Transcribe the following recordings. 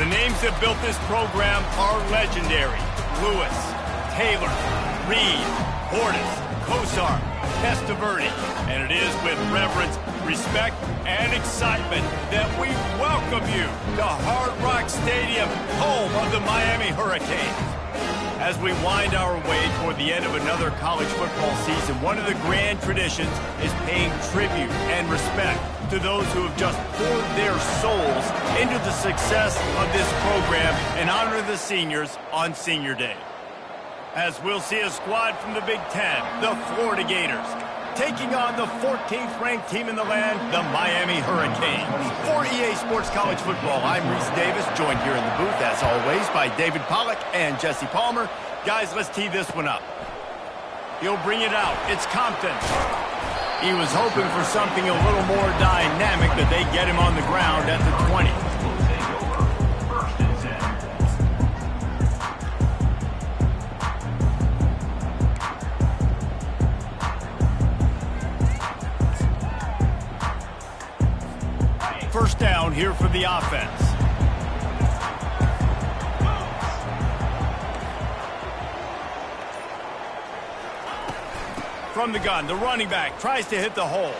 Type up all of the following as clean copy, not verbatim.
The names that built this program are legendary. Lewis, Taylor, Reed, Portis, Kosar, Testaverde. And it is with reverence, respect, and excitement that we welcome you to Hard Rock Stadium, home of the Miami Hurricanes. As we wind our way toward the end of another college football season, one of the grand traditions is paying tribute and respect to those who have just poured their souls into the success of this program and honor the seniors on Senior Day. As we'll see a squad from the Big Ten, the Florida Gators, taking on the 14th ranked team in the land, the Miami Hurricanes. For EA Sports College Football, I'm Reese Davis, joined here in the booth, as always, by David Pollack and Jesse Palmer. Guys, let's tee this one up. He'll bring it out. It's Compton. He was hoping for something a little more dynamic, but they get him on the ground at the 20. First down here for the offense. From the gun, the running back tries to hit the hole.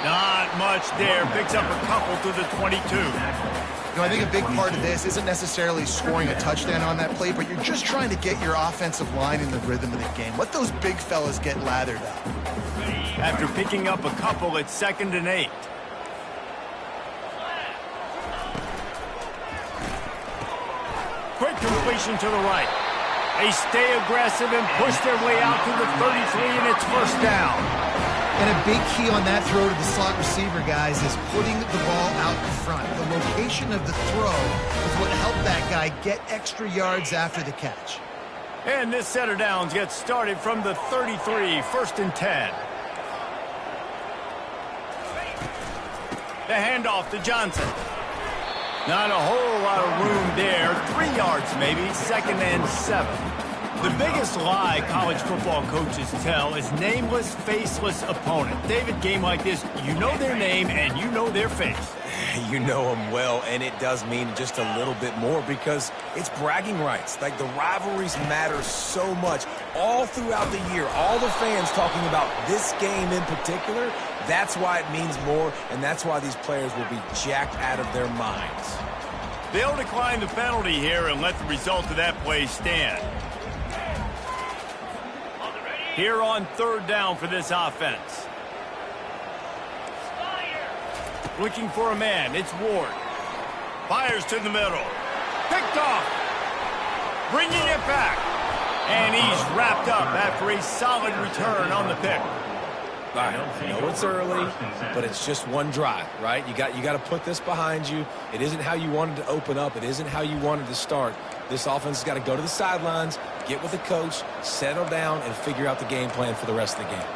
Not much there. Picks up a couple to the 22. I think a big part of this isn't necessarily scoring a touchdown on that play, but you're just trying to get your offensive line in the rhythm of the game. Let those big fellas get lathered up. After picking up a couple, it's 2nd and 8. Quick completion to the right. They stay aggressive and push their way out to the 33, and it's first down. And a big key on that throw to the slot receiver, guys, is putting the ball out in front. The location of the throw is what helped that guy get extra yards after the catch. And this set of downs gets started from the 33, 1st and 10. The handoff to Johnson. Not a whole lot of room there. 3 yards maybe, 2nd and 7. The biggest lie college football coaches tell is nameless, faceless opponent. David, game like this, you know their name and you know their face. You know them well, and it does mean just a little bit more because it's bragging rights. Like, the rivalries matter so much all throughout the year. All the fans talking about this game in particular, that's why it means more, and that's why these players will be jacked out of their minds. They'll decline the penalty here and let the result of that play stand. Here on 3rd down for this offense. Looking for a man, it's Ward. Fires to the middle. Picked off. Bringing it back. And he's wrapped up after a solid return on the pick. All right, I know it's early, but it's just one drive, right? You got to put this behind you. It isn't how you wanted to open up. It isn't how you wanted to start. This offense has got to go to the sidelines, get with the coach, settle down, and figure out the game plan for the rest of the game.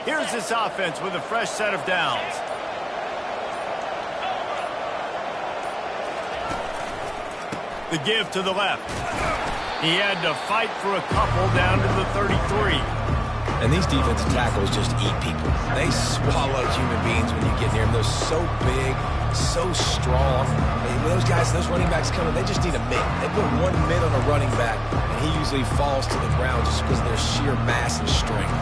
Here's this offense with a fresh set of downs. The give to the left. He had to fight for a couple down to the 33. And these defensive tackles just eat people. They swallow human beings when you get near them. They're so big, so strong. Those guys, those running backs coming, they just need a mitt. They put one mitt on a running back, and he usually falls to the ground just because of their sheer mass and strength.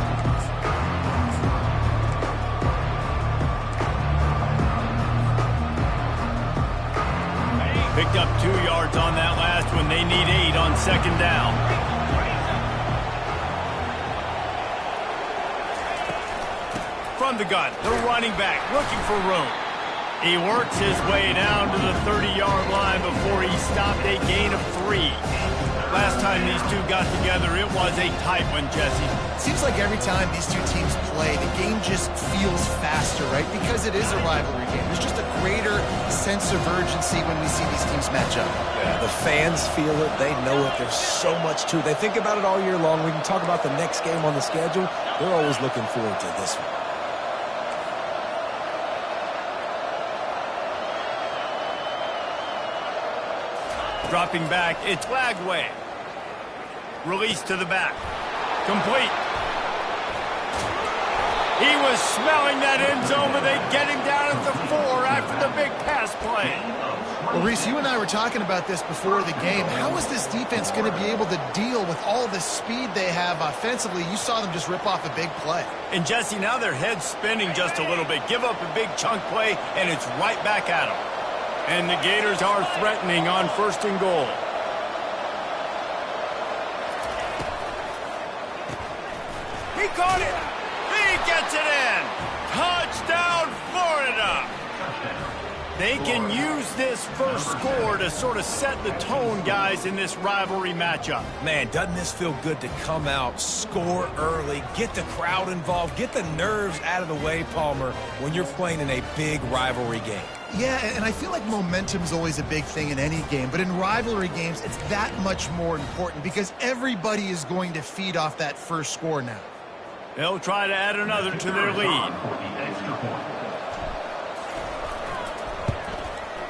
Picked up 2 yards on that last one. They need 8 on 2nd down. From the gun, the running back looking for room. He works his way down to the 30-yard line before he stopped a gain of 3. Last time these two got together, it was a tight one, Jesse. Seems like every time these two teams play, the game just feels faster, right? Because it is a rivalry game. There's just a greater sense of urgency when we see these teams match up. Yeah, the fans feel it. They know it. There's so much to it. They think about it all year long. We can talk about the next game on the schedule. They're always looking forward to this one. Dropping back, it's Lagway. Release to the back. Complete. He was smelling that end zone, but they get him down at the 4 after the big pass play. Well, Reese, you and I were talking about this before the game. How is this defense going to be able to deal with all the speed they have offensively? You saw them just rip off a big play. And, Jesse, now their head's spinning just a little bit. Give up a big chunk play, and it's right back at them. And the Gators are threatening on 1st and goal. He caught it. He gets it in. Touchdown, Florida. They can use this first score to sort of set the tone, guys, in this rivalry matchup. Man, doesn't this feel good to come out, score early, get the crowd involved, get the nerves out of the way, Palmer, when you're playing in a big rivalry game. Yeah, and I feel like momentum's always a big thing in any game, but in rivalry games, it's that much more important because everybody is going to feed off that first score now. They'll try to add another to their lead.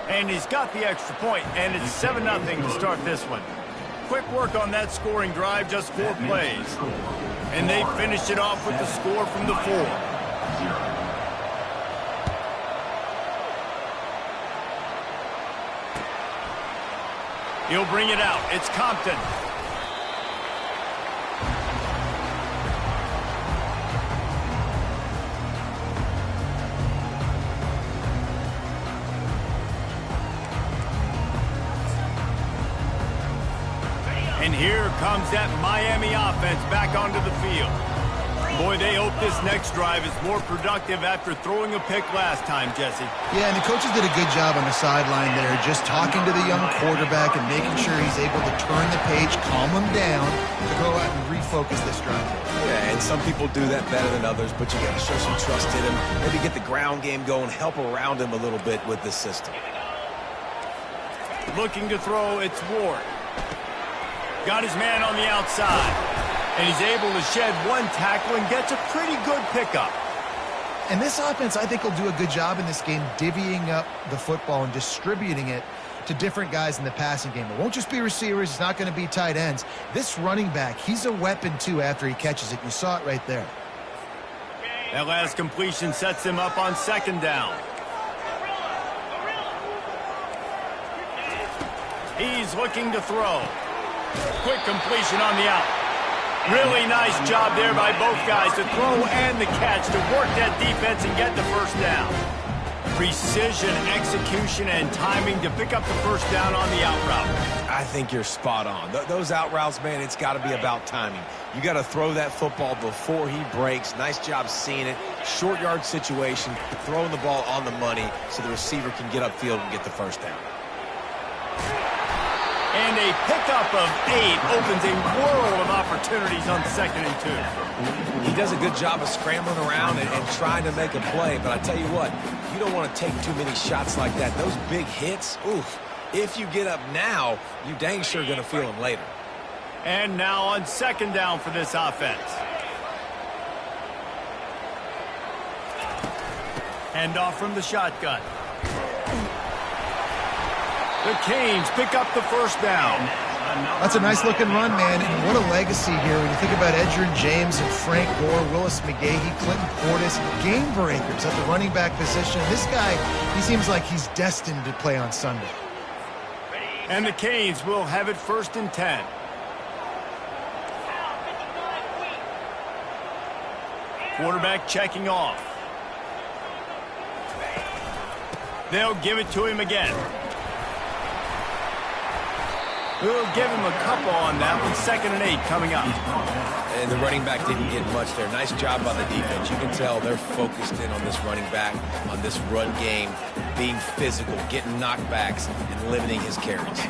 And he's got the extra point, and it's 7-0 to start this one. Quick work on that scoring drive, just 4 plays. And they finished it off with the score from the 4. He'll bring it out. It's Compton. And here comes that Miami offense back onto the field. Boy, they hope this next drive is more productive after throwing a pick last time, Jesse. Yeah, and the coaches did a good job on the sideline there, just talking to the young quarterback and making sure he's able to turn the page, calm him down, to go out and refocus this drive. Yeah, and some people do that better than others, but you got to show some trust in him, maybe get the ground game going, help around him a little bit with this system. Looking to throw, it's Ward. Got his man on the outside. And he's able to shed 1 tackle and gets a pretty good pickup. And this offense, I think, will do a good job in this game divvying up the football and distributing it to different guys in the passing game. It won't just be receivers. It's not going to be tight ends. This running back, he's a weapon, too, after he catches it. You saw it right there. That last completion sets him up on 2nd down. He's looking to throw. Quick completion on the out. Really nice job there by both guys to throw and the catch to work that defense and get the first down. Precision, execution, and timing to pick up the first down on the out route. I think you're spot on. Those out routes, man, it's got to be about timing. You got to throw that football before he breaks. Nice job seeing it. Short yard situation, throwing the ball on the money so the receiver can get upfield and get the first down. And a pickup of 8 opens a world of opportunities on 2nd and 2. He does a good job of scrambling around and trying to make a play, but I tell you what, you don't want to take too many shots like that. Those big hits, oof, if you get up now, you dang sure going to feel them later. And now on 2nd down for this offense. Handoff from the shotgun. The Canes pick up the first down. That's a nice-looking run, man, and what a legacy here. When you think about Edgerrin James and Frank Gore, Willis McGahee, Clinton Portis, game breakers at the running back position. This guy, he seems like he's destined to play on Sunday. And the Canes will have it 1st and 10. Quarterback checking off. They'll give it to him again. We'll give him a couple on that one. 2nd and 8 coming up. And the running back didn't get much there. Nice job by the defense. You can tell they're focused in on this running back, on this run game, being physical, getting knockbacks, and limiting his carries.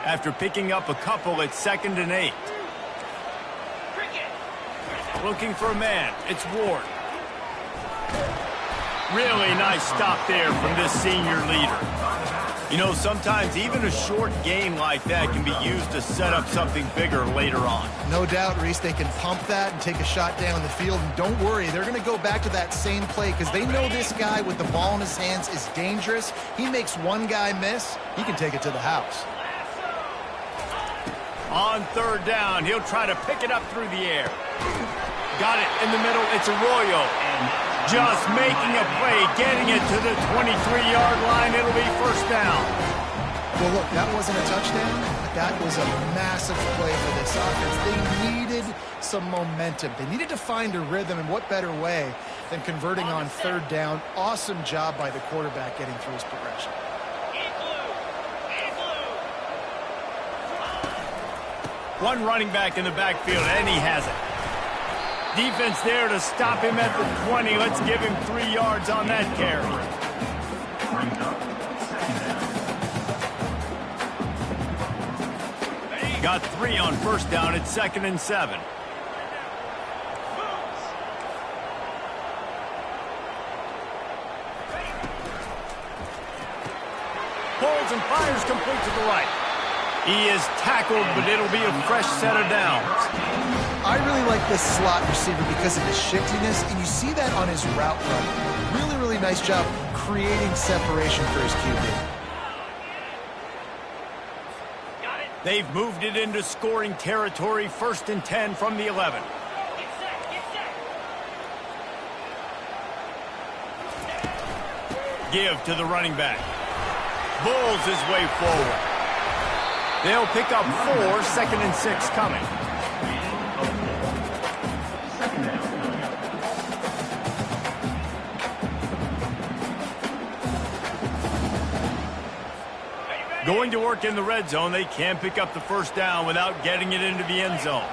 After picking up a couple, it's 2nd and 8. Looking for a man. It's Ward. Really nice stop there from this senior leader. You know, sometimes even a short game like that can be used to set up something bigger later on. No doubt, Reese, they can pump that and take a shot down the field. And don't worry, they're going to go back to that same play because they know this guy with the ball in his hands is dangerous. He makes one guy miss, he can take it to the house. On third down, he'll try to pick it up through the air. Got it in the middle. It's Arroyo. Just making a play, getting it to the 23-yard line. It'll be first down. Well, look, that wasn't a touchdown, but that was a massive play for this offense. They needed some momentum. They needed to find a rhythm, and what better way than converting on third down. Awesome job by the quarterback getting through his progression. One running back in the backfield, and he has it. Defense there to stop him at the 20. Let's give him 3 yards on that carry. Got 3 on first down at 2nd and 7. Pulls and fires complete to the right. He is tackled, but it'll be a fresh set of downs. I really like this slot receiver because of his shiftiness, and you see that on his route run. Really, really nice job creating separation for his QB. They've moved it into scoring territory, 1st and 10 from the 11. Give to the running back. Bulls his way forward. They'll pick up 4, 2nd and 6 coming. Going to work in the red zone. They can't pick up the first down without getting it into the end zone.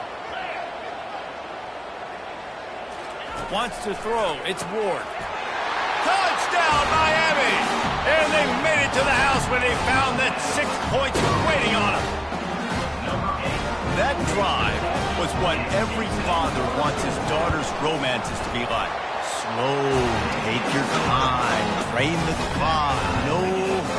Wants to throw. It's Ward. Touchdown, Miami! And they made it to the house when they found that 6 points waiting on them. That drive was what every father wants his daughter's romances to be like. Slow, take your time, train the clock, no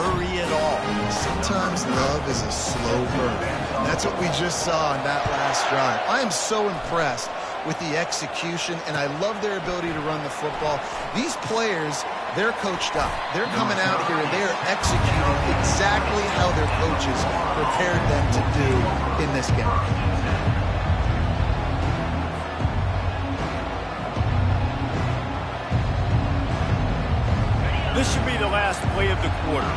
hurry at all. Sometimes love is a slow burn. That's what we just saw on that last drive. I am so impressed with the execution, and I love their ability to run the football. These players, they're coached up. They're coming out here, and they are executing exactly how their coaches prepared them to do in this game. This should be the last play of the quarter.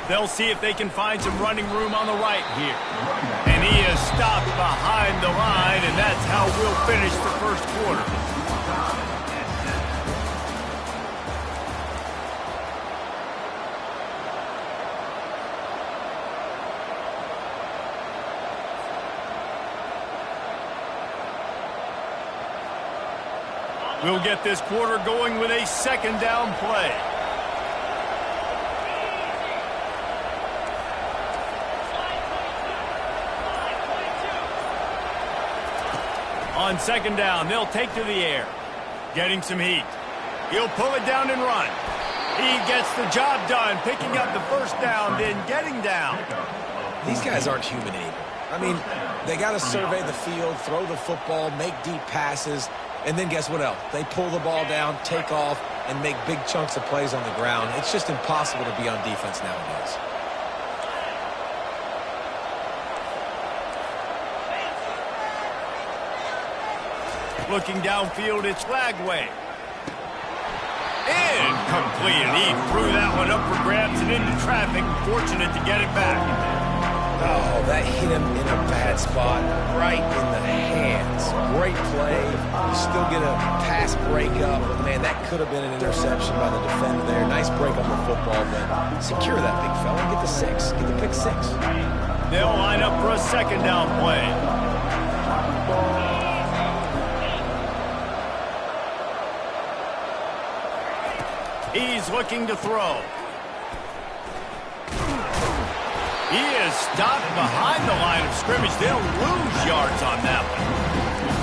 They'll see if they can find some running room on the right here. And he is stopped behind the line, and that's how we'll finish the first quarter. We'll get this quarter going with a 2nd down play. On 2nd down, they'll take to the air. Getting some heat. He'll pull it down and run. He gets the job done, picking up the first down, then getting down. These guys aren't human anymore. I mean, they got to survey the field, throw the football, make deep passes, and then guess what else? They pull the ball down, take off, and make big chunks of plays on the ground. It's just impossible to be on defense nowadays. Looking downfield, it's Lagway. Incomplete, and he threw that one up for grabs and into traffic. Fortunate to get it back. Oh, that hit him in a bad spot, right in the hands. Great play. You still get a pass breakup, but man, that could have been an interception by the defender there. Nice break on the football, but secure that big fella and get the 6. Get the pick 6. They'll line up for a 2nd down play. He's looking to throw. He is stopped behind the line of scrimmage. They'll lose yards on that one.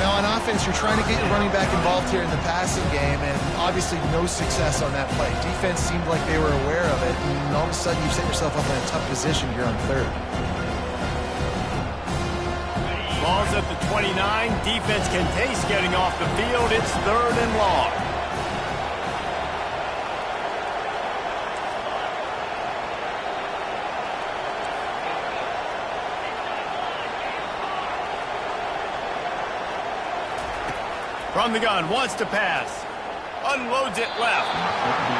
Now, on offense, you're trying to get your running back involved here in the passing game, and obviously no success on that play. Defense seemed like they were aware of it, and all of a sudden you've set yourself up in a tough position here on 3rd. Ball's at the 29. Defense can taste getting off the field. It's 3rd and long. From the gun, wants to pass. Unloads it left.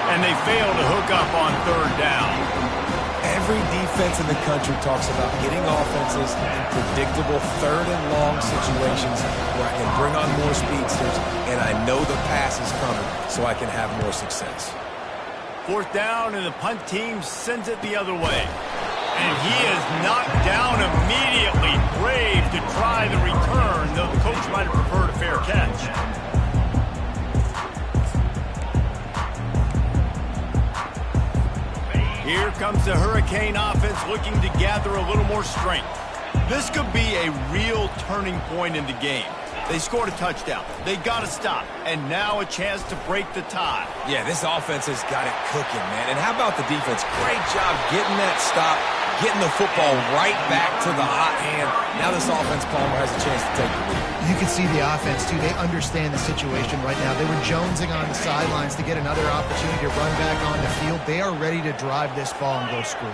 And they fail to hook up on 3rd down. Every defense in the country talks about getting offenses in predictable 3rd and long situations where I can bring on more speedsters and I know the pass is coming so I can have more success. 4th down and the punt team sends it the other way. And he is knocked down immediately. Brave to try the return, though the coach might have preferred a fair catch. Here comes the Hurricane offense looking to gather a little more strength. This could be a real turning point in the game. They scored a touchdown. They got to stop. And now a chance to break the tie. Yeah, this offense has got it cooking, man. And how about the defense? Great job getting that stop, getting the football right back to the hot hand. Now this offense, Palmer, has a chance to take the lead. You can see the offense, too. They understand the situation right now. They were jonesing on the sidelines to get another opportunity to run back on the field. They are ready to drive this ball and go score.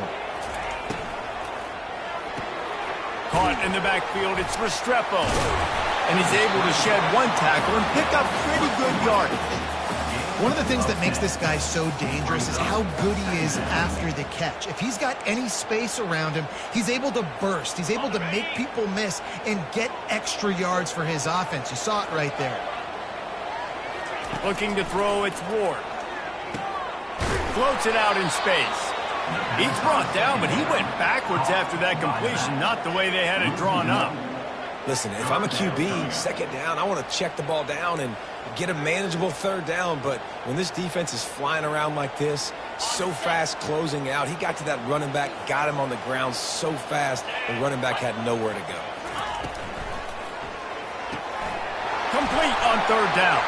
Caught in the backfield, it's Restrepo. And he's able to shed one tackle and pick up pretty good yardage. One of the things that makes this guy so dangerous is how good he is after the catch. If he's got any space around him, he's able to burst. He's able to make people miss and get extra yards for his offense. You saw it right there. Looking to throw, it's Ward. Floats it out in space. He's brought down, but he went backwards after that completion, not the way they had it drawn up. Listen, if I'm a QB, 2nd down, I want to check the ball down and get a manageable 3rd down. But when this defense is flying around like this, so fast closing out, he got to that running back, got him on the ground so fast, the running back had nowhere to go. Complete on 3rd down.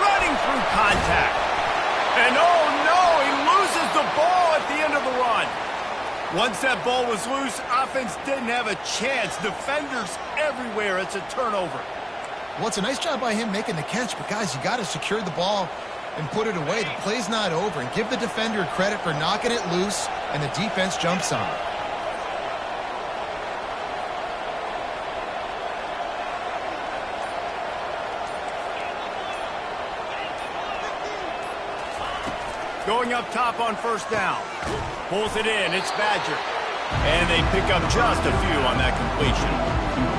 Running through contact. And oh no, he loses the ball at the end of the run. Once that ball was loose, offense didn't have a chance. Defenders everywhere. It's a turnover. Well, it's a nice job by him making the catch, but guys, you got to secure the ball and put it away. The play's not over, and give the defender credit for knocking it loose, and the defense jumps on it. Going up top on 1st down. Pulls it in. It's Badger. And they pick up just a few on that completion.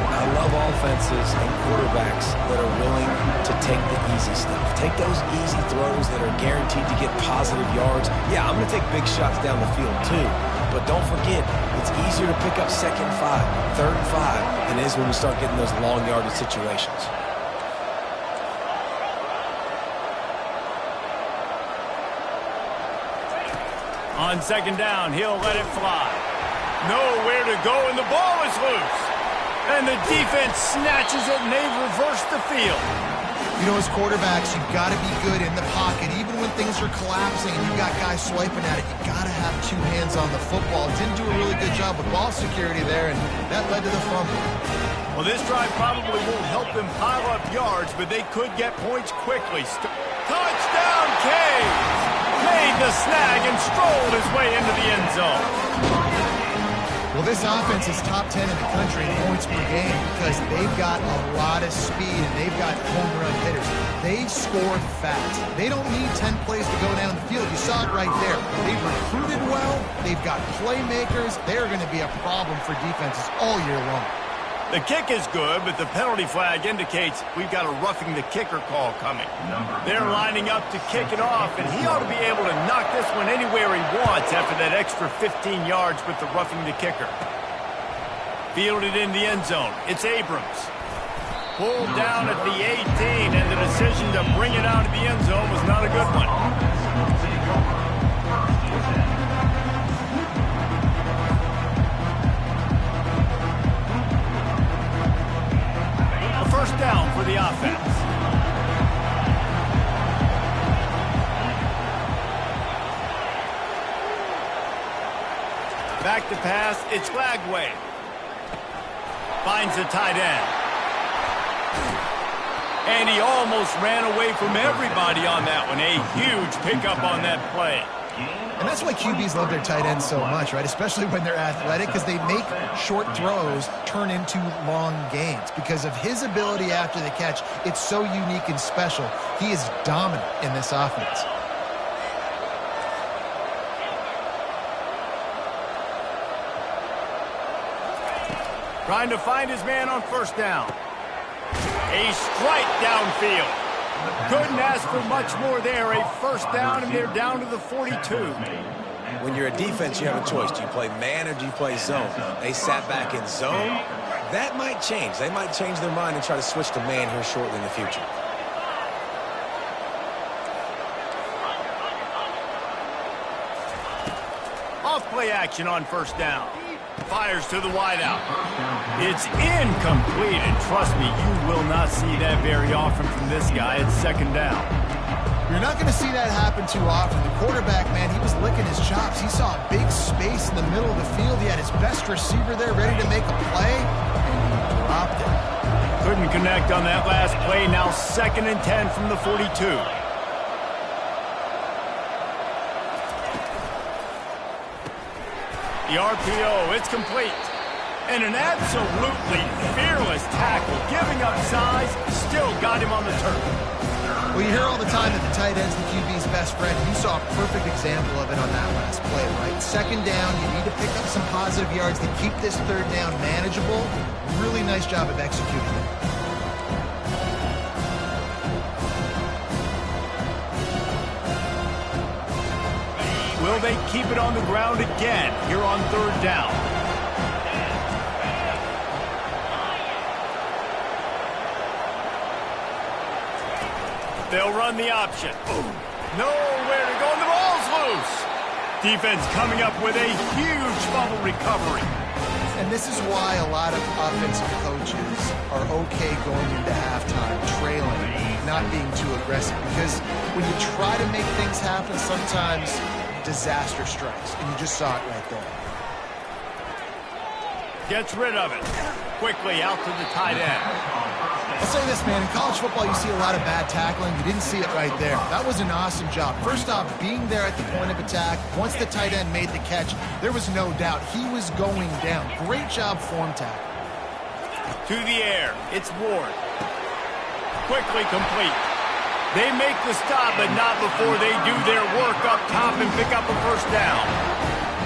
I love offenses and quarterbacks that are willing to take the easy stuff. Take those easy throws that are guaranteed to get positive yards. Yeah, I'm going to take big shots down the field too. But don't forget, it's easier to pick up 2nd and 5, 3rd and 5 than it is when we start getting those long yardage situations. On 2nd down, he'll let it fly. Nowhere to go, and the ball is loose. And the defense snatches it, and they've reversed the field. You know, as quarterbacks, you've got to be good in the pocket. Even when things are collapsing and you've got guys swiping at it, you've got to have 2 hands on the football. Didn't do a really good job with ball security there, and that led to the fumble. Well, this drive probably won't help them pile up yards, but they could get points quickly. Touchdown, Caves! Made the snag and strolled his way into the end zone. Well, this offense is top 10 in the country in points per game because they've got a lot of speed and they've got home run hitters. They score fast. They don't need 10 plays to go down the field. You saw it right there. They've recruited well. They've got playmakers. They're going to be a problem for defenses all year long. The kick is good, but the penalty flag indicates we've got a roughing the kicker call coming. They're lining up to kick it off, and he ought to be able to knock this one anywhere he wants after that extra 15 yards with the roughing the kicker. Fielded in the end zone. It's Abrams. Pulled down at the 18, and the decision to bring it out of the end zone was not a good one. First down for the offense. Back to pass, it's Lagway. Finds the tight end. And he almost ran away from everybody on that one. A huge pickup on that play. And that's why QBs love their tight ends so much, right? Especially when they're athletic, because they make short throws turn into long gains. Because of his ability after the catch, it's so unique and special. He is dominant in this offense. Trying to find his man on first down. A strike downfield. Couldn't ask for much more there. A first down, and they're down to the 42. When you're a defense, you have a choice. Do you play man or do you play zone? They sat back in zone. That might change. They might change their mind and try to switch to man here shortly in the future. Off play action on first down. Fires to the wideout. It's incomplete, and trust me, you will not see that very often from this guy. It's second down. You're not going to see that happen too often. The quarterback, man, he was licking his chops. He saw a big space in the middle of the field. He had his best receiver there ready to make a play, and he dropped it. Couldn't connect on that last play. Now 2nd and 10 from the 42. The RPO, it's complete. And an absolutely fearless tackle, giving up size, still got him on the turf. Well, you hear all the time that the tight end's the QB's best friend. You saw a perfect example of it on that last play, right? Second down, you need to pick up some positive yards to keep this third down manageable. Really nice job of executing it. Will they keep it on the ground again here on third down? They'll run the option. Nowhere to go, and the ball's loose. Defense coming up with a huge fumble recovery. And this is why a lot of offensive coaches are okay going into halftime, trailing, not being too aggressive. Because when you try to make things happen, sometimes disaster strikes, and you just saw it right there. Gets rid of it. Quickly out to the tight end. I'll say this, man. In college football, you see a lot of bad tackling. You didn't see it right there. That was an awesome job. First off, being there at the point of attack. Once the tight end made the catch, there was no doubt he was going down. Great job form tackle. To the air. It's Ward. Quickly complete. They make the stop, but not before they do their work up top and pick up a first down.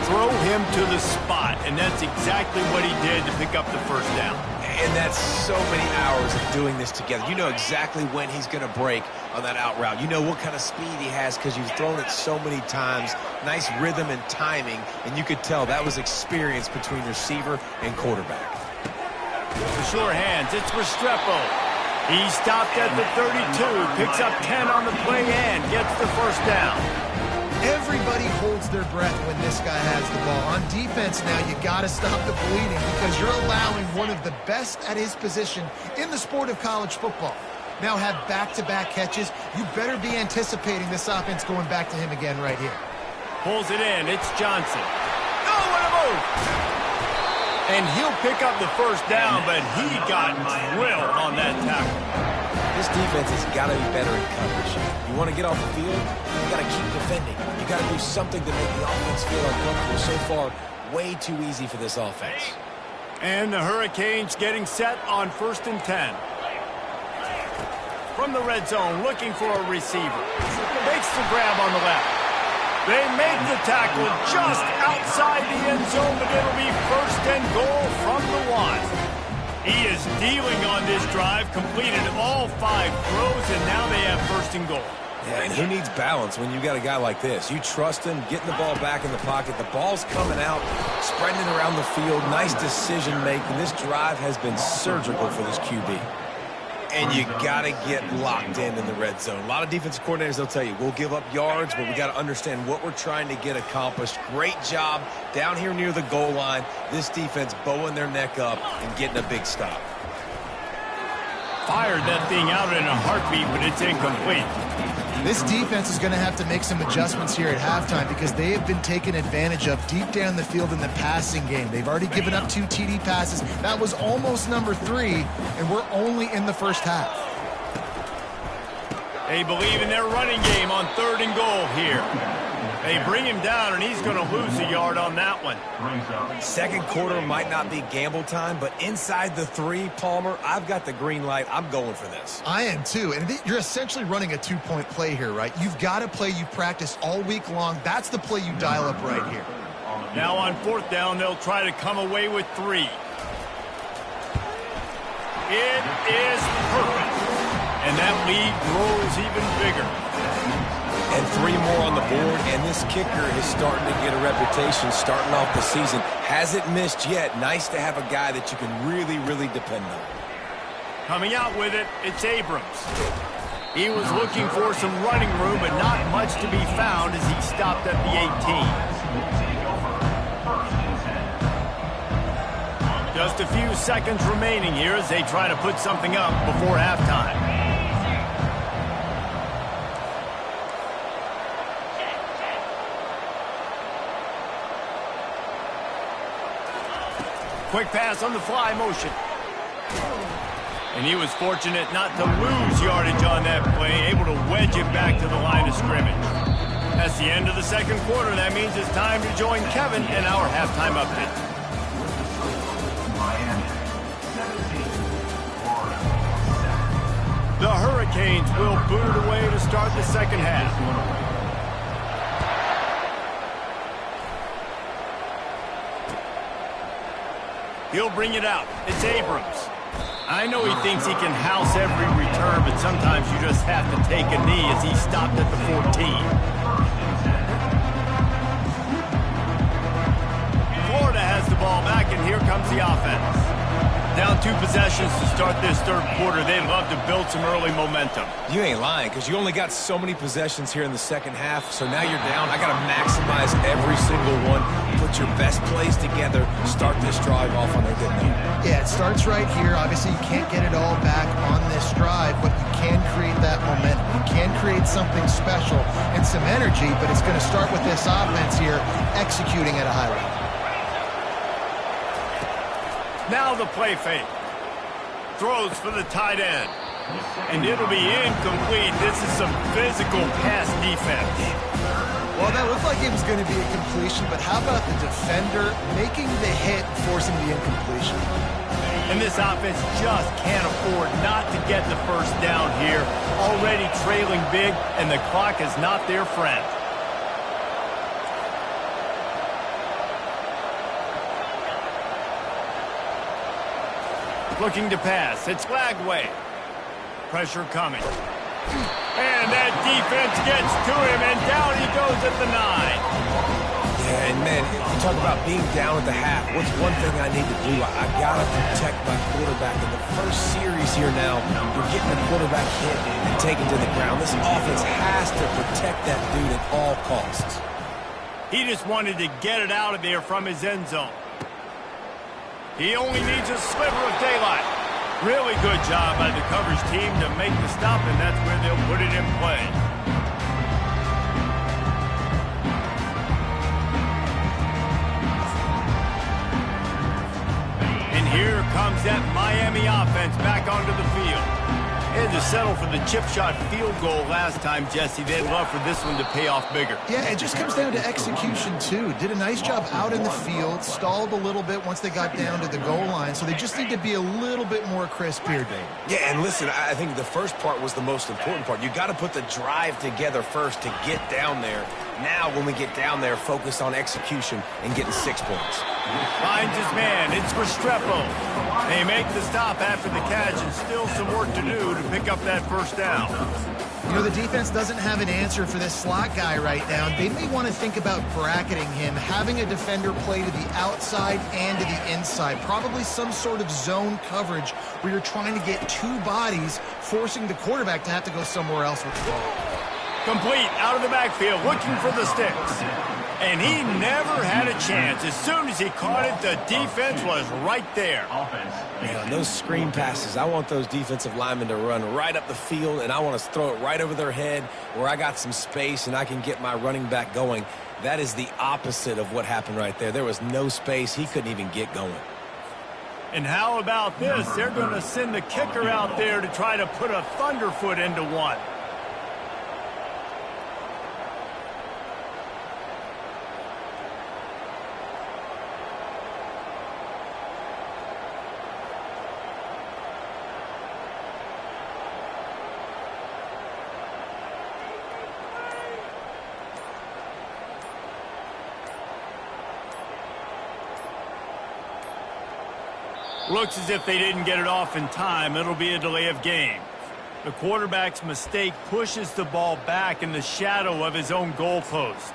Throw him to the spot, and that's exactly what he did to pick up the first down. And that's so many hours of doing this together. You know exactly when he's going to break on that out route. You know what kind of speed he has because you've thrown it so many times. Nice rhythm and timing, and you could tell that was experience between receiver and quarterback. The sure hands, it's Restrepo. He stopped at the 32, picks up 10 on the play and gets the first down. Everybody holds their breath when this guy has the ball. On defense now, you got to stop the bleeding because you're allowing one of the best at his position in the sport of college football. Now have back-to-back catches. You better be anticipating this offense going back to him again right here. Pulls it in. It's Johnson. Oh, what a move! And he'll pick up the first down, but he got drilled on that tackle. This defense has got to be better in coverage. You want to get off the field, you got to keep defending. You got to do something to make the offense feel uncomfortable. So far, way too easy for this offense. And the Hurricanes getting set on 1st and 10. From the red zone, looking for a receiver. Makes the grab on the left. They make the tackle just outside the end zone, but it'll be 1st and goal from the 1. He is dealing on this drive, completed all 5 throws, and now they have 1st and goal. Yeah, and who needs balance when you got a guy like this? You trust him, getting the ball back in the pocket. The ball's coming out, spreading it around the field. Nice decision-making. This drive has been surgical for this QB. And you got to get locked in the red zone. A lot of defensive coordinators, they'll tell you, we'll give up yards, but we got to understand what we're trying to get accomplished. Great job down here near the goal line. This defense bowing their neck up and getting a big stop. Fired that thing out in a heartbeat, but it's incomplete. This defense is going to have to make some adjustments here at halftime because they have been taken advantage of deep down the field in the passing game. They've already given up 2 TD passes. That was almost number 3, and we're only in the first half. They believe in their running game on 3rd and goal here. They bring him down, and he's going to lose a yard on that one. Second quarter might not be gamble time, but inside the 3, Palmer, I've got the green light. I'm going for this. I am too, and you're essentially running a 2-point play here, right? You've got a play you practice all week long. That's the play you dial up right here. Now on 4th down, they'll try to come away with 3. It is perfect, and that lead grows even bigger. And 3 more on the board, and this kicker is starting to get a reputation starting off the season. Hasn't missed yet. Nice to have a guy that you can really, really depend on. Coming out with it, it's Abrams. He was looking for some running room, but not much to be found as he stopped at the 18. Just a few seconds remaining here as they try to put something up before halftime. Quick pass on the fly motion. And he was fortunate not to lose yardage on that play, able to wedge it back to the line of scrimmage. That's the end of the second quarter. That means it's time to join Kevin in our halftime update. The Hurricanes will boot it away to start the second half. He'll bring it out. It's Abrams. I know he thinks he can house every return, but sometimes you just have to take a knee as he stopped at the 14. Florida has the ball back, and here comes the offense. Down 2 possessions to start this third quarter. They'd love to build some early momentum. You ain't lying, because you only got so many possessions here in the second half, so now you're down. I got to maximize every single one. Put your best plays together. Start this drive off on a good note. Yeah, it starts right here. Obviously, you can't get it all back on this drive, but you can create that momentum. You can create something special and some energy, but it's going to start with this offense here executing at a high level. Now the play fake. Throws for the tight end. And it'll be incomplete. This is some physical pass defense. Well, that looked like it was going to be a completion, but how about the defender making the hit and forcing the incompletion? And this offense just can't afford not to get the first down here. Already trailing big, and the clock is not their friend. Looking to pass. It's Lagway. Pressure coming. And that defense gets to him, and down he goes at the 9. Yeah, and man, you talk about being down at the half. What's one thing I need to do? I got to protect my quarterback. In the first series here now, you're getting the quarterback hit and taken to the ground. This offense has to protect that dude at all costs. He just wanted to get it out of there from his end zone. He only needs a sliver of daylight. Really good job by the coverage team to make the stop, and that's where they'll put it in play. And here comes that Miami offense back onto the field. They had to settle for the chip shot field goal last time, Jesse. They'd love for this one to pay off bigger. Yeah, it just comes down to execution, too. Did a nice job out in the field, stalled a little bit once they got down to the goal line, so they just need to be a little bit more crisp here, Dave. Yeah, and listen, I think the first part was the most important part. You got to put the drive together first to get down there. Now, when we get down there, focus on execution and getting 6 points. Finds his man. It's Restrepo. They make the stop after the catch, and still some work to do to pick up that first down. You know, the defense doesn't have an answer for this slot guy right now. They may want to think about bracketing him, having a defender play to the outside and to the inside. Probably some sort of zone coverage where you're trying to get 2 bodies, forcing the quarterback to have to go somewhere else with the ball. Complete, out of the backfield, looking for the sticks. And he never had a chance. As soon as he caught it, the defense was right there. Man, those screen passes, I want those defensive linemen to run right up the field, and I want to throw it right over their head where I got some space and I can get my running back going. That is the opposite of what happened right there. There was no space. He couldn't even get going. And how about this? They're going to send the kicker out there to try to put a thunderfoot into one. Looks as if they didn't get it off in time. It'll be a delay of game. The quarterback's mistake pushes the ball back in the shadow of his own goalpost.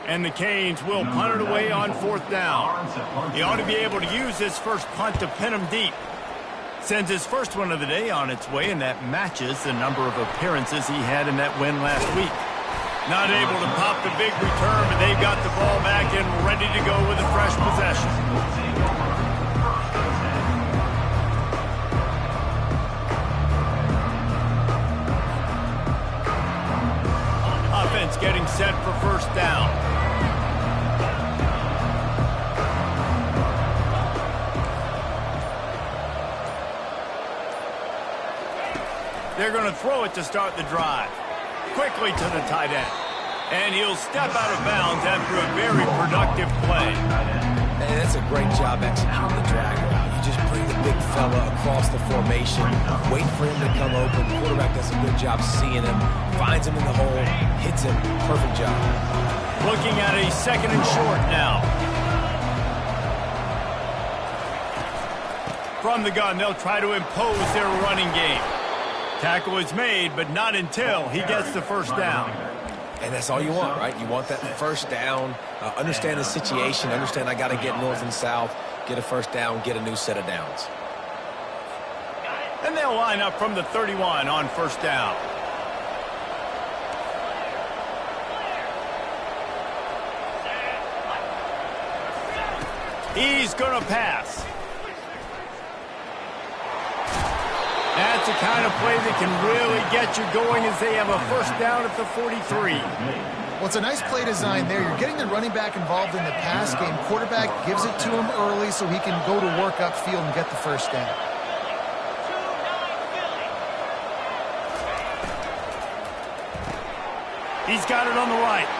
And the Canes will punt it away on 4th down. He ought to be able to use this first punt to pin him deep. Sends his first one of the day on its way, and that matches the number of appearances he had in that win last week. Not able to pop the big return, but they've got the ball back and ready to go with a fresh possession. Offense getting set for 1st down. They're going to throw it to start the drive. Quickly to the tight end. And he'll step out of bounds after a very productive play. And that's a great job executing the drag route. You just bring the big fella across the formation, wait for him to come open. The quarterback does a good job seeing him, finds him in the hole, hits him. Perfect job. Looking at a 2nd and short now. From the gun, they'll try to impose their running game. Tackle is made, but not until he gets the 1st down. And that's all you want, right? You want that 1st down, understand the situation, understand I got to get north and south, get a 1st down, get a new set of downs. And they'll line up from the 31 on 1st down. He's going to pass. That's the kind of play that can really get you going as they have a 1st down at the 43. Well, it's a nice play design there. You're getting the running back involved in the pass game. Quarterback gives it to him early so he can go to work upfield and get the 1st down. He's got it on the right.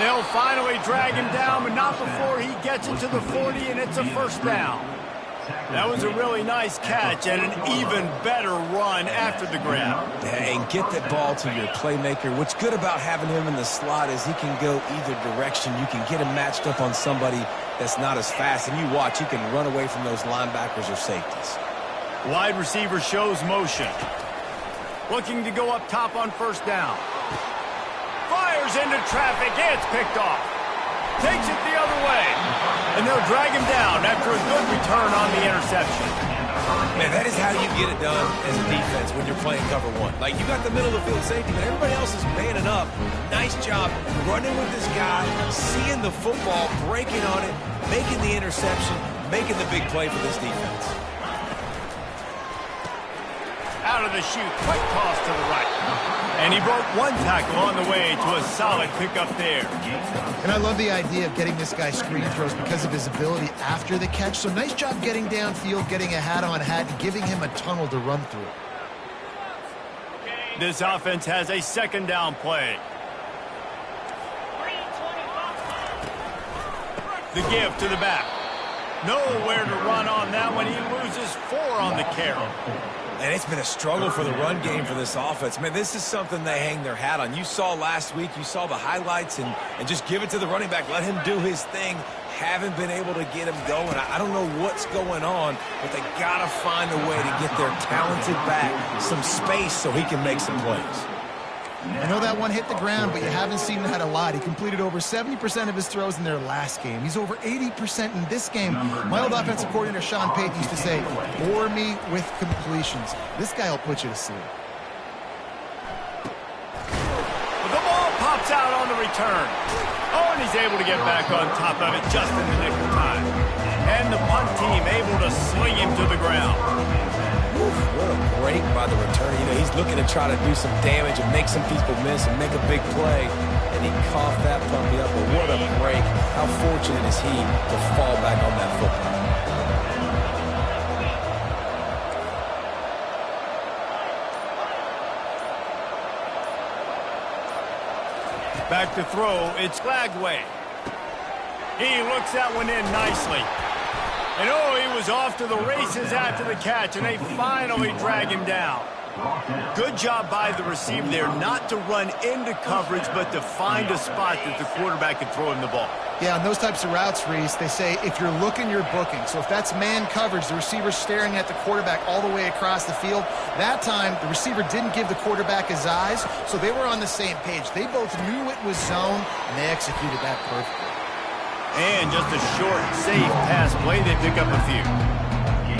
They'll finally drag him down, but not before he gets it to the 40, and it's a 1st down. That was a really nice catch and an even better run after the grab. And get that ball to your playmaker. What's good about having him in the slot is he can go either direction. You can get him matched up on somebody that's not as fast, and you watch, he can run away from those linebackers or safeties. Wide receiver shows motion. Looking to go up top on 1st down. Fires into traffic. It's picked off. Takes it the other way. And they'll drag him down after a good return on the interception. Man, that is how you get it done as a defense when you're playing cover 1. Like, you got the middle of the field safety, but everybody else is manning up. Nice job running with this guy, seeing the football, breaking on it, making the interception, making the big play for this defense. Out of the chute, quick toss to the right. And he broke one tackle on the way to a solid pickup there. And I love the idea of getting this guy screen throws because of his ability after the catch. So nice job getting downfield, getting a hat-on-hat, and giving him a tunnel to run through. This offense has a 2nd down play. The give to the back. Nowhere to run on that one. He loses 4 on the carry. And it's been a struggle for the run game for this offense. Man, this is something they hang their hat on. You saw last week, you saw the highlights, and just give it to the running back. Let him do his thing. Haven't been able to get him going. I don't know what's going on, but they got to find a way to get their talented back some space so he can make some plays. I know that one hit the ground, but you haven't seen that a lot. He completed over 70% of his throws in their last game. He's over 80% in this game. My old offensive coordinator, Sean Payton, used to say, bore me with completions. This guy will put you to sleep. The ball pops out on the return. Oh, and he's able to get back on top of it just in the nick of time. And the punt team able to sling him to the ground. Oof, what a break by the returner. You know, he's looking to try to do some damage and make some people miss and make a big play. And he coughed that puppy up, but what a break. How fortunate is he to fall back on that football. Back to throw, it's Flagway. He looks that one in nicely. And oh, he was off to the races after the catch, and they finally drag him down. Good job by the receiver there not to run into coverage, but to find a spot that the quarterback can throw him the ball. Yeah, on those types of routes, Reese, they say if you're looking, you're booking. So if that's man coverage, the receiver's staring at the quarterback all the way across the field. That time, the receiver didn't give the quarterback his eyes, so they were on the same page. They both knew it was zone, and they executed that perfectly. And just a short, safe pass play, they pick up a few.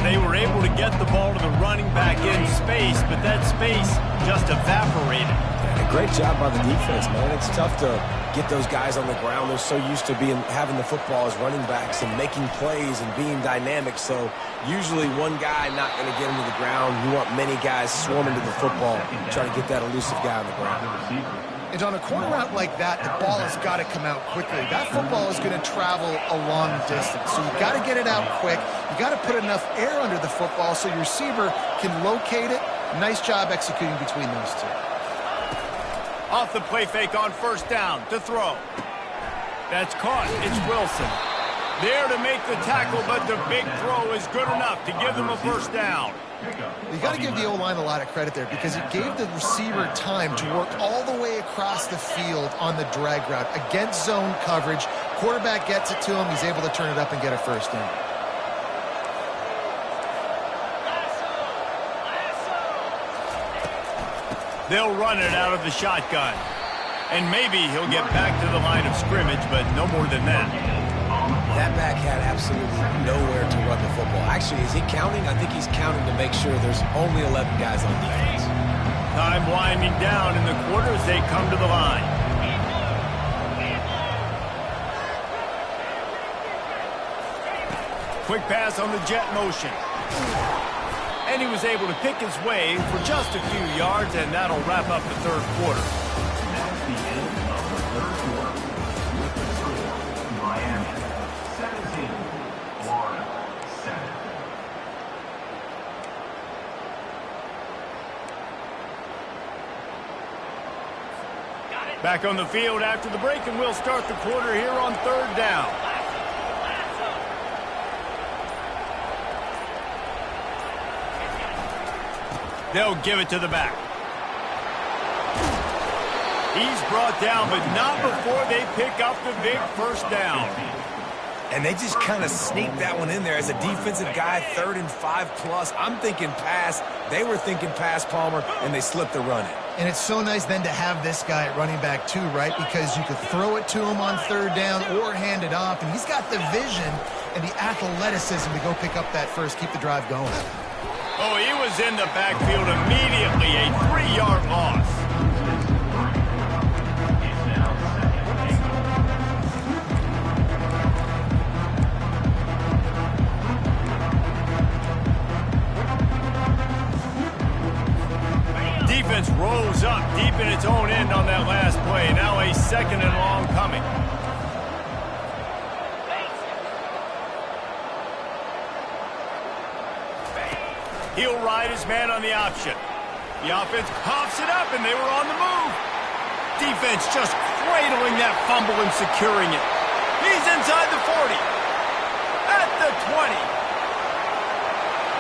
They were able to get the ball to the running back in space, but that space just evaporated. And a great job by the defense, man. It's tough to get those guys on the ground. They're so used to having the football as running backs and making plays and being dynamic. So usually one guy not going to get him to the ground. You want many guys swarming to the football, trying to get that elusive guy on the ground. And on a corner route like that, the ball has got to come out quickly. That football is going to travel a long distance. So you've got to get it out quick. You've got to put enough air under the football so your receiver can locate it. Nice job executing between those two. Off the play fake on first down to throw. That's caught. It's Wilson. There to make the tackle, but the big throw is good enough to give them a first down. You got to give the O-line a lot of credit there because it gave the receiver time to work all the way across the field on the drag route against zone coverage. Quarterback gets it to him. He's able to turn it up and get a first down. They'll run it out of the shotgun. And maybe he'll get back to the line of scrimmage, but no more than that. That back had absolutely nowhere to run the football. Actually, is he counting? I think he's counting to make sure there's only 11 guys on defense. Time winding down in the quarter as they come to the line. Quick pass on the jet motion. And he was able to pick his way for just a few yards, and that'll wrap up the third quarter. That's the end of the third quarter. With the score, Miami 17, Florida 7. Back on the field after the break, and we'll start the quarter here on third down. They'll give it to the back. He's brought down, but not before they pick up the big first down. And they just kind of sneaked that one in there as a defensive guy, 3rd and 5+. I'm thinking pass. They were thinking pass, Palmer, and they slipped the run in. And it's so nice then to have this guy at running back too, right? Because you could throw it to him on third down or hand it off. And he's got the vision and the athleticism to go pick up that first, keep the drive going. Oh, he was in the backfield immediately, a 3-yard loss. Defense rose up deep in its own end on that last play. Now a 2nd and long coming. He'll ride his man on the option. The offense pops it up, and they were on the move. Defense just cradling that fumble and securing it. He's inside the 40. At the 20.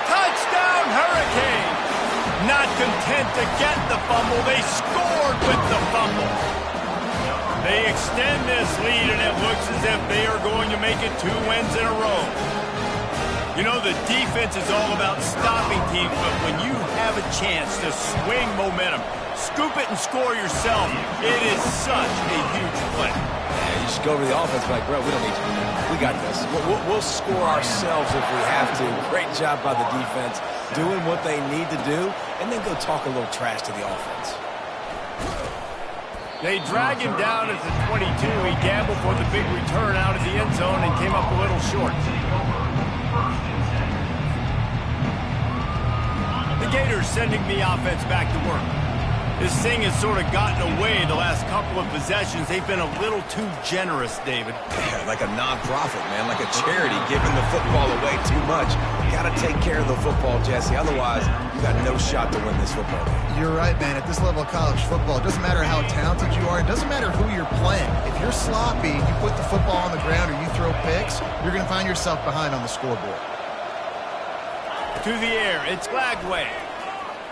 Touchdown, Hurricanes. Not content to get the fumble, they scored with the fumble. They extend this lead, and it looks as if they are going to make it 2 wins in a row. You know, the defense is all about stopping teams, but when you have a chance to swing momentum, scoop it and score yourself, it is such a huge play. Yeah, you should go over the offense like, bro, we don't need to do that. We got this. We'll score ourselves if we have to. Great job by the defense, doing what they need to do, and then go talk a little trash to the offense. They drag him down at the 22. He gambled for the big return out of the end zone and came up a little short. The Gators sending the offense back to work. This thing has sort of gotten away the last couple of possessions. They've been a little too generous, David. Yeah, like a nonprofit, man, like a charity, giving the football away too much. You got to take care of the football, Jesse. Otherwise, you got no shot to win this football game. You're right, man. At this level of college football, it doesn't matter how talented you are. It doesn't matter who you're playing. If you're sloppy, you put the football on the ground or you throw picks, you're going to find yourself behind on the scoreboard. To the air, it's Glagway.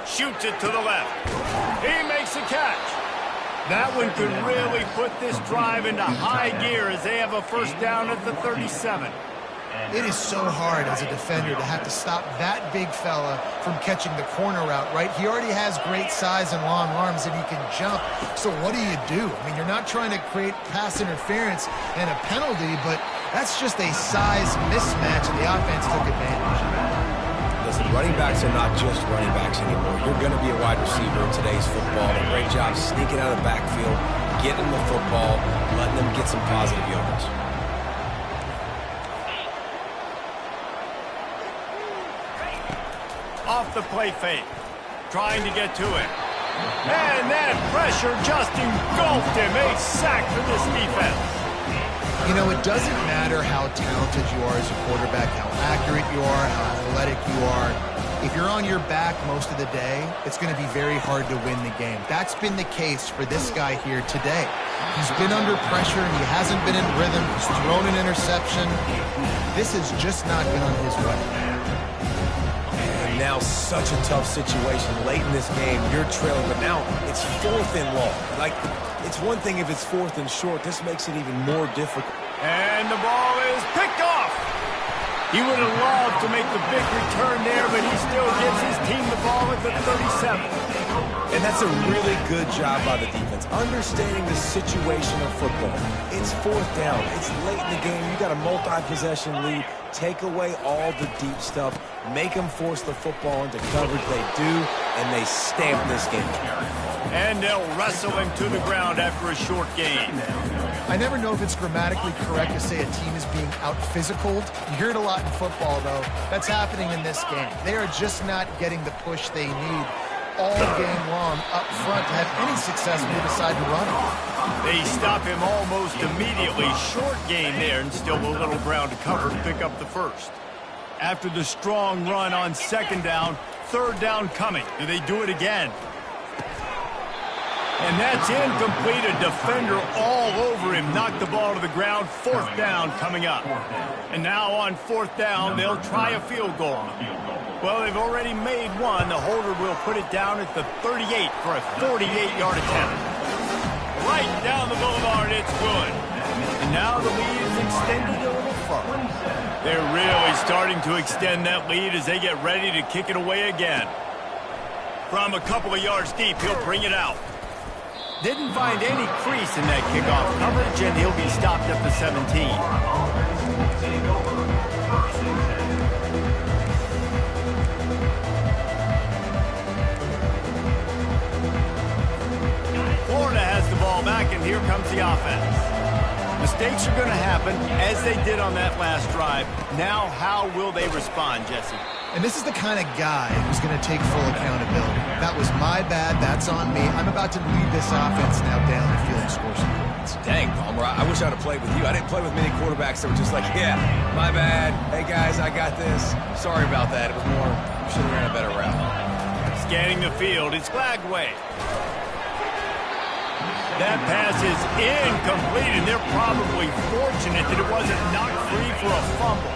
Shoots it to the left. He makes a catch. That one could really put this drive into high gear as they have a first down at the 37. It is so hard as a defender to have to stop that big fella from catching the corner route, right? He already has great size and long arms and he can jump. So what do? I mean, you're not trying to create pass interference and a penalty, but that's just a size mismatch and the offense took advantage. Listen, running backs are not just running backs anymore. You're going to be a wide receiver in today's football. A great job sneaking out of the backfield, getting the football, letting them get some positive yards. Off the play fake, trying to get to it. And that pressure just engulfed him. A sack for this defense. You know, it doesn't matter how talented you are as a quarterback, how accurate you are, how athletic you are. If you're on your back most of the day, it's going to be very hard to win the game. That's been the case for this guy here today. He's been under pressure. He hasn't been in rhythm. He's thrown an interception. This has just not been on his way. And now such a tough situation late in this game. You're trailing, but now it's 4th and long. Like, it's one thing if it's 4th and short. This makes it even more difficult. And the ball is picked off. He would have loved to make the big return there, but he still gives his team the ball at the 37. And that's a really good job by the defense, understanding the situation of football. It's 4th down. It's late in the game. You got a multi-possession lead. Take away all the deep stuff. Make them force the football into coverage. They do, and they stamp this game. And they'll wrestle him to the ground after a short gain. I never know if it's grammatically correct to say a team is being out-physicaled. You hear it a lot in football, though. That's happening in this game. They are just not getting the push they need all game long up front to have any success when they decide to run it. They stop him almost immediately. Short gain there, and still a little ground to cover to pick up the first. After the strong run on 2nd down, 3rd down coming. Do they do it again? And that's incomplete. A defender all over him. Knocked the ball to the ground. 4th down coming up. And now on 4th down, they'll try a field goal. Well, they've already made one. The holder will put it down at the 38 for a 48-yard attempt. Right down the boulevard, it's good. And now the lead is extended a little further. They're really starting to extend that lead as they get ready to kick it away again. From a couple of yards deep, he'll bring it out. Didn't find any crease in that kickoff coverage, and he'll be stopped at the 17. Florida has the ball back, and here comes the offense. Mistakes are going to happen, as they did on that last drive. Now, how will they respond, Jesse? And this is the kind of guy who's going to take full accountability. That was my bad. That's on me. I'm about to lead this offense now down the field and score some points. Dang, Palmer, I wish I'd have played with you. I didn't play with many quarterbacks that were just like, yeah, my bad. Hey, guys, I got this. Sorry about that. It was more, should have ran a better route. Scanning the field, it's Glagway. That pass is incomplete, and they're probably fortunate that it wasn't knocked free for a fumble.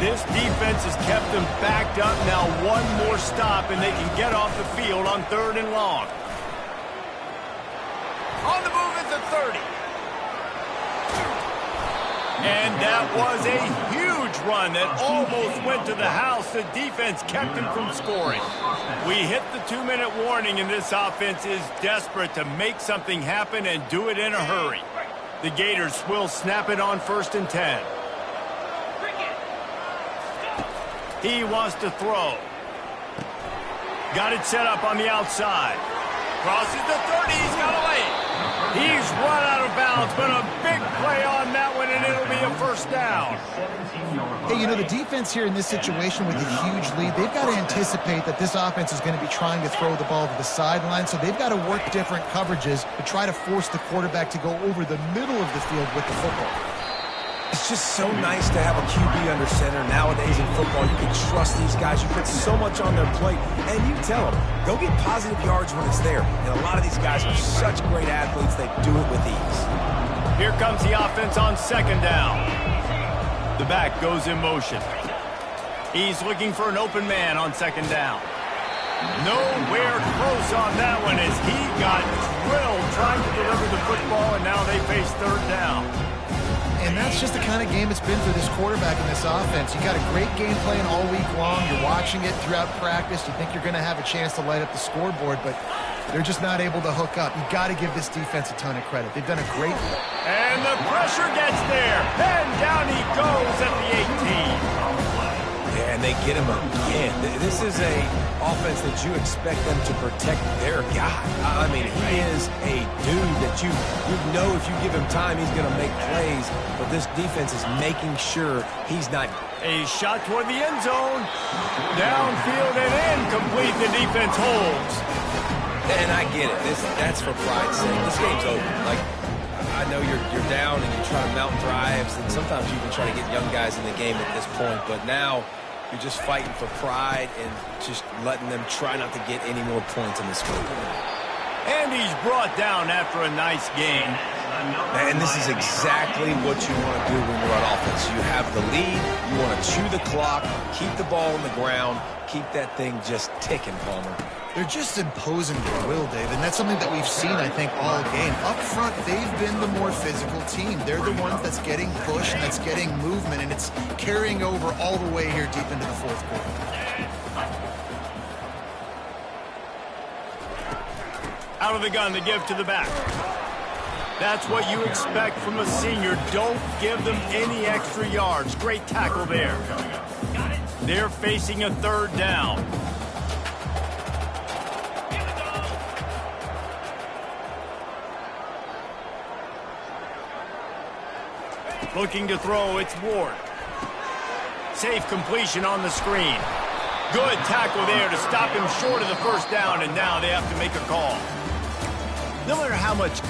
This defense has kept them backed up. Now one more stop, and they can get off the field on 3rd and long. On the move at the 30. And that was a huge run that almost went to the house. The defense kept him from scoring. We hit the 2-minute warning, and this offense is desperate to make something happen and do it in a hurry. The Gators will snap it on 1st and 10. He wants to throw. Got it set up on the outside. Crosses the 30. He's got a lane. He's run out of bounds, but a big play on that one, and it'll be a first down. Hey, you know, the defense here in this situation with a huge lead, they've got to anticipate that this offense is going to be trying to throw the ball to the sideline, so they've got to work different coverages to try to force the quarterback to go over the middle of the field with the football. It's just so nice to have a QB under center. Nowadays in football, you can trust these guys. You put so much on their plate, and you tell them, go get positive yards when it's there. And a lot of these guys are such great athletes, they do it with ease. Here comes the offense on second down. The back goes in motion. He's looking for an open man on second down. Nowhere close on that one as he got drilled trying to deliver the football, and now they face third down. And that's just the kind of game it's been for this quarterback in this offense. You got a great game plan all week long. You're watching it throughout practice. You think you're going to have a chance to light up the scoreboard, but they're just not able to hook up. You got to give this defense a ton of credit. They've done a great job. And the pressure gets there. And down he goes at the 18. Yeah, and they get him again. This is a offense that you expect them to protect their guy. I mean, he is a dude that you know if you give him time, he's going to make plays. But this defense is making sure he's not. A shot toward the end zone. Downfield and incomplete. The defense holds. And I get it. That's for pride's sake. This game's over. Like, I know you're down and you're trying to mount drives, and sometimes you can try to get young guys in the game at this point. But now you're just fighting for pride and just letting them try not to get any more points in this game. And he's brought down after a nice game. And this is exactly what you want to do when you're on offense. You have the lead. You want to chew the clock, keep the ball on the ground, keep that thing just ticking, Palmer. They're just imposing their will, Dave, and that's something that we've seen, I think, all game. Up front, they've been the more physical team. They're the ones that's getting pushed, and that's getting movement, and it's carrying over all the way here deep into the fourth quarter. Out of the gun, they give to the back. That's what you expect from a senior. Don't give them any extra yards. Great tackle there. They're facing a third down. Looking to throw, it's Ward. Safe completion on the screen. Good tackle there to stop him short of the first down, and now they have to make a call. No matter how much